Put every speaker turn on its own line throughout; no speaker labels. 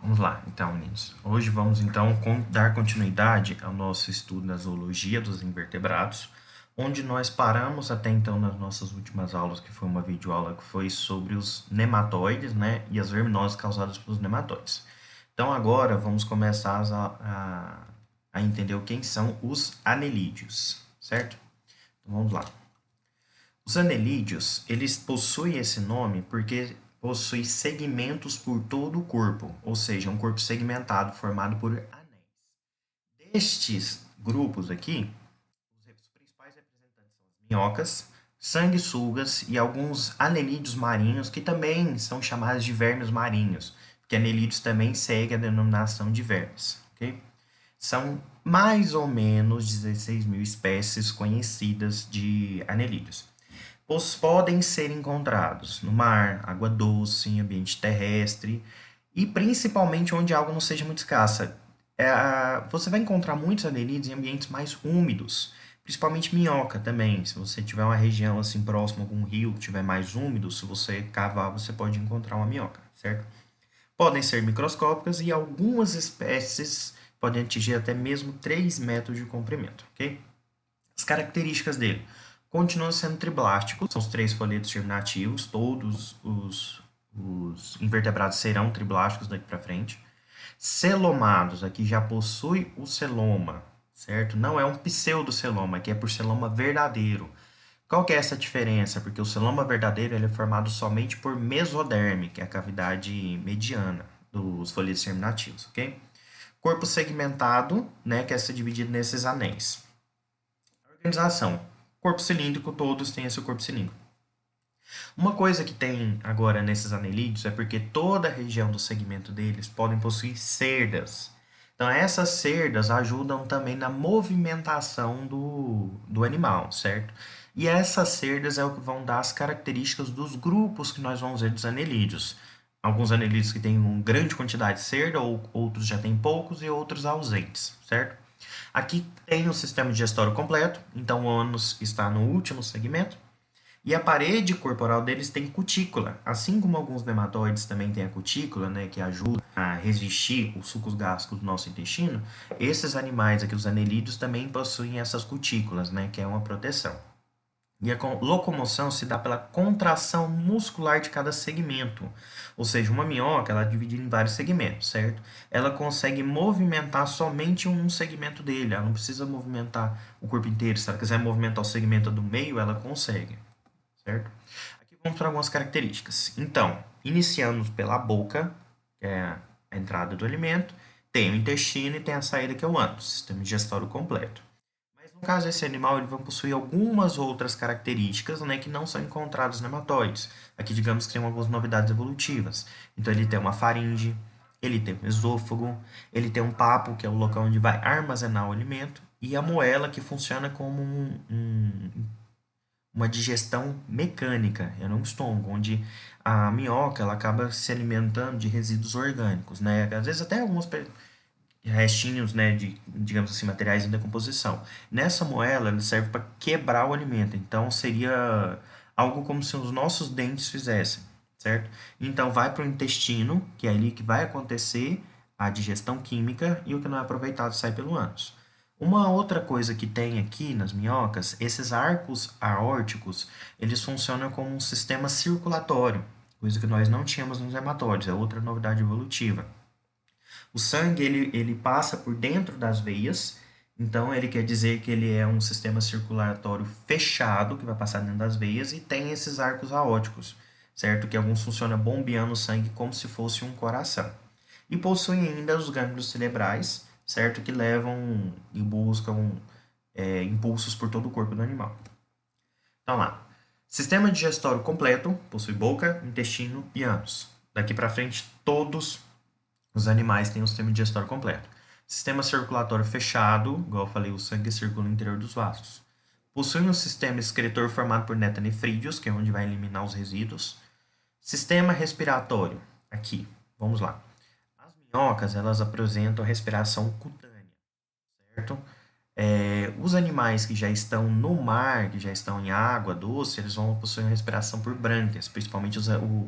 Vamos lá, então, meninos. Hoje vamos, então, dar continuidade ao nosso estudo da zoologia dos invertebrados, onde nós paramos até então nas nossas últimas aulas, que foi uma videoaula que foi sobre os nematóides, né, e as verminoses causadas pelos nematóides. Então, agora vamos começar a entender quem são os anelídeos, certo? Então, vamos lá. Os anelídeos, eles possuem esse nome porque possuem segmentos por todo o corpo, ou seja, um corpo segmentado formado por anéis. Destes grupos aqui, os principais representantes são as minhocas, sanguessugas e alguns anelídeos marinhos, que também são chamados de vermes marinhos, porque anelídeos também seguem a denominação de vermes, ok? São mais ou menos 16 mil espécies conhecidas de anelídeos. Os podem ser encontrados no mar, água doce, em ambiente terrestre e principalmente onde a água não seja muito escassa. Você vai encontrar muitos anelídeos em ambientes mais úmidos, principalmente minhoca também. Se você tiver uma região assim próxima a algum rio que tiver mais úmido, se você cavar, você pode encontrar uma minhoca, certo? Podem ser microscópicas e algumas espécies podem atingir até mesmo 3 metros de comprimento, ok? As características dele continuam sendo triblásticos, são os três folhetos germinativos, todos os invertebrados serão triblásticos daqui para frente. Celomados, aqui já possui o celoma, certo? Não é um pseudoceloma, aqui é por celoma verdadeiro. Qual que é essa diferença? Porque o celoma verdadeiro ele é formado somente por mesoderme, que é a cavidade mediana dos folhetos germinativos, ok? Corpo segmentado, né, que é se dividido nesses anéis. Organização. Corpo cilíndrico, todos têm esse corpo cilíndrico. Uma coisa que tem agora nesses anelídeos é porque toda a região do segmento deles podem possuir cerdas. Então, essas cerdas ajudam também na movimentação do animal, certo? E essas cerdas é o que vão dar as características dos grupos que nós vamos ver dos anelídeos. Alguns anelídeos que têm uma grande quantidade de cerda, ou outros já têm poucos e outros ausentes, certo? Aqui tem o sistema digestório completo, então o ânus está no último segmento. E a parede corporal deles tem cutícula, assim como alguns nematóides também têm a cutícula, né, que ajuda a resistir os sucos gástricos do nosso intestino. Esses animais aqui, os anelídeos, também possuem essas cutículas, né, que é uma proteção. E a locomoção se dá pela contração muscular de cada segmento. Ou seja, uma minhoca ela é dividida em vários segmentos, certo? Ela consegue movimentar somente um segmento dele, ela não precisa movimentar o corpo inteiro. Se ela quiser movimentar o segmento do meio, ela consegue, certo? Aqui vamos para algumas características. Então, iniciando pela boca, que é a entrada do alimento, tem o intestino e tem a saída, que é o ânus, sistema digestório completo. Mas no caso desse animal, ele vai possuir algumas outras características, né, que não são encontradas nos nematóides. Aqui, digamos que tem algumas novidades evolutivas. Então, ele tem uma faringe, ele tem um esôfago, ele tem um papo, que é o local onde vai armazenar o alimento, e a moela, que funciona como uma digestão mecânica, é no estômago, onde a minhoca ela acaba se alimentando de resíduos orgânicos, né? Às vezes até alguns restinhos, né, de, digamos assim, materiais em decomposição. Nessa moela, ele serve para quebrar o alimento. Então, seria algo como se os nossos dentes fizessem, certo? Então, vai para o intestino, que é ali que vai acontecer a digestão química e o que não é aproveitado sai pelo ânus. Uma outra coisa que tem aqui nas minhocas, esses arcos aórticos, eles funcionam como um sistema circulatório, coisa que nós não tínhamos nos hematóides, é outra novidade evolutiva. O sangue ele passa por dentro das veias, então ele quer dizer que ele é um sistema circulatório fechado que vai passar dentro das veias e tem esses arcos aóticos, certo? Que alguns funcionam bombeando o sangue como se fosse um coração. E possuem ainda os gânglios cerebrais, certo? Que levam e buscam impulsos por todo o corpo do animal. Então lá. Sistema digestório completo, possui boca, intestino e ânus. Daqui para frente, todos os animais têm um sistema digestório completo. Sistema circulatório fechado, igual eu falei, o sangue circula no interior dos vasos. Possui um sistema excretor formado por netanefrídeos, que é onde vai eliminar os resíduos. Sistema respiratório, aqui, vamos lá. As minhocas, elas apresentam a respiração cutânea, certo? Os animais que já estão no mar, que já estão em água doce, eles vão possuir uma respiração por brânquias, principalmente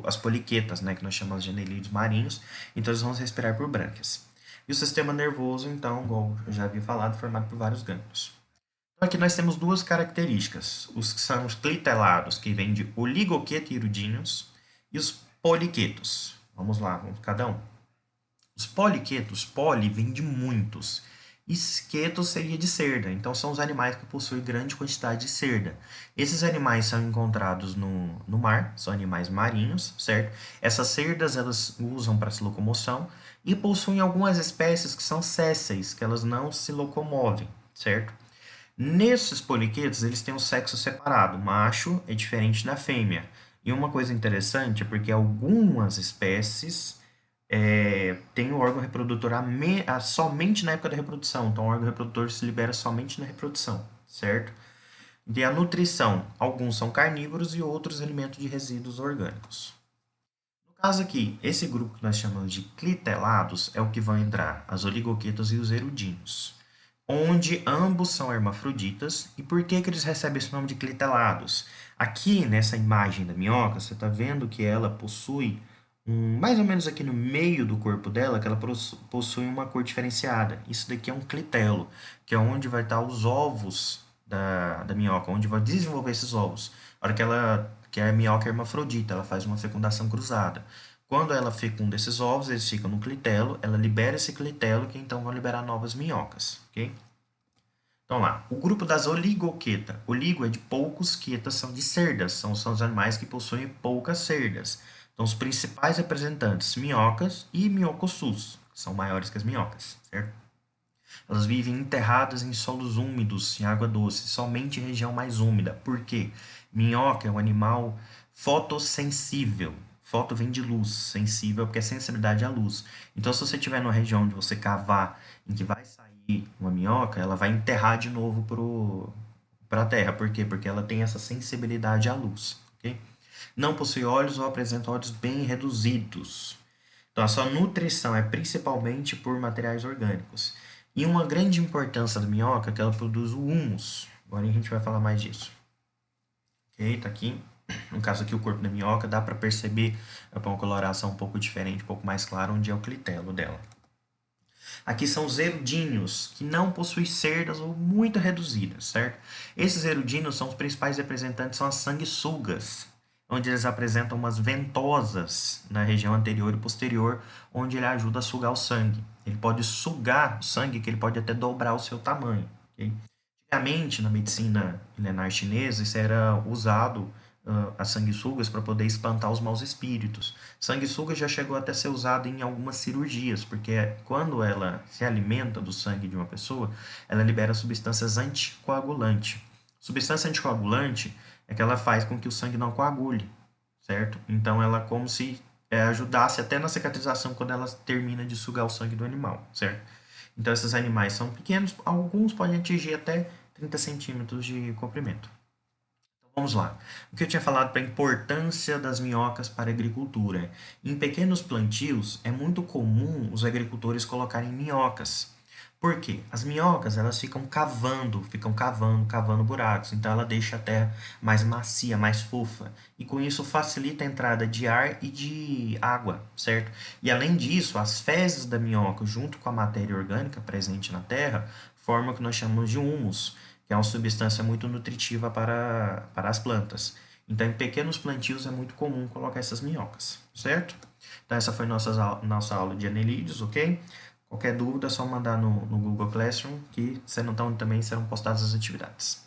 as poliquetas, né, que nós chamamos de anelídeos marinhos, então eles vão respirar por brânquias. E o sistema nervoso, então, igual eu já havia falado, formado por vários gânglios. Então aqui nós temos duas características, os que são os clitelados, que vêm de oligoquetirudíneos, e os poliquetos. Vamos lá, vamos cada um. Os poliquetos, poli vem de muitos. Esqueto seria de cerda, então são os animais que possuem grande quantidade de cerda. Esses animais são encontrados no mar, são animais marinhos, certo? Essas cerdas elas usam para se locomoção e possuem algumas espécies que são sésseis, que elas não se locomovem, certo? Nesses poliquetos, eles têm um sexo separado, o macho é diferente da fêmea. E uma coisa interessante é porque algumas espécies tem o órgão reprodutor somente na época da reprodução. Então, o órgão reprodutor se libera somente na reprodução, certo? E a nutrição, alguns são carnívoros e outros alimentos de resíduos orgânicos. No caso aqui, esse grupo que nós chamamos de clitelados é o que vão entrar as oligoquetas e os erudíneos, onde ambos são hermafroditas. E por que eles recebem esse nome de clitelados? Aqui nessa imagem da minhoca, você está vendo que ela possui mais ou menos aqui no meio do corpo dela, que ela possui uma cor diferenciada. Isso daqui é um clitelo, que é onde vai estar os ovos da minhoca, onde vai desenvolver esses ovos. A hora que a minhoca é hermafrodita, ela faz uma fecundação cruzada. Quando ela fecunda esses ovos, eles ficam no clitelo, ela libera esse clitelo, que então vai liberar novas minhocas, ok? Então lá, o grupo das oligoqueta. Oligo é de poucos, queta são de cerdas, são os animais que possuem poucas cerdas. Então os principais representantes, minhocas e minhocossus, são maiores que as minhocas, certo? Elas vivem enterradas em solos úmidos, em água doce, somente em região mais úmida. Por quê? Minhoca é um animal fotossensível. Foto vem de luz, sensível porque é sensibilidade à luz. Então, se você estiver numa região onde você cavar, em que vai sair uma minhoca, ela vai enterrar de novo para a terra. Por quê? Porque ela tem essa sensibilidade à luz. Okay? Não possui olhos ou apresenta olhos bem reduzidos. Então, a sua nutrição é principalmente por materiais orgânicos. E uma grande importância da minhoca é que ela produz o humus. Agora a gente vai falar mais disso. Ok? Tá aqui. No caso aqui, o corpo da minhoca, dá para perceber uma coloração um pouco diferente, um pouco mais clara, onde é o clitelo dela. Aqui são os erudíneos, que não possuem cerdas ou muito reduzidas, certo? Esses erudíneos são os principais representantes, são as sanguessugas, onde eles apresentam umas ventosas na região anterior e posterior, onde ele ajuda a sugar o sangue. Ele pode sugar o sangue, que ele pode até dobrar o seu tamanho. Okay? Antigamente, na medicina milenar chinesa, isso era usado, as sanguessugas, para poder espantar os maus espíritos. Sanguessuga já chegou até a ser usado em algumas cirurgias, porque quando ela se alimenta do sangue de uma pessoa, ela libera substâncias anticoagulantes. Substância anticoagulante é que ela faz com que o sangue não coagule, certo? Então ela como se ajudasse até na cicatrização quando ela termina de sugar o sangue do animal, certo? Então esses animais são pequenos, alguns podem atingir até 30 centímetros de comprimento. Então vamos lá. O que eu tinha falado para a importância das minhocas para a agricultura. Em pequenos plantios é muito comum os agricultores colocarem minhocas. Por quê? As minhocas elas ficam cavando buracos. Então ela deixa a terra mais macia, mais fofa. E com isso facilita a entrada de ar e de água, certo? E além disso, as fezes da minhoca, junto com a matéria orgânica presente na terra, formam o que nós chamamos de humus, que é uma substância muito nutritiva para as plantas. Então, em pequenos plantios é muito comum colocar essas minhocas, certo? Então, essa foi nossa aula de anelídeos, ok? Qualquer dúvida é só mandar no Google Classroom, que também serão postadas as atividades.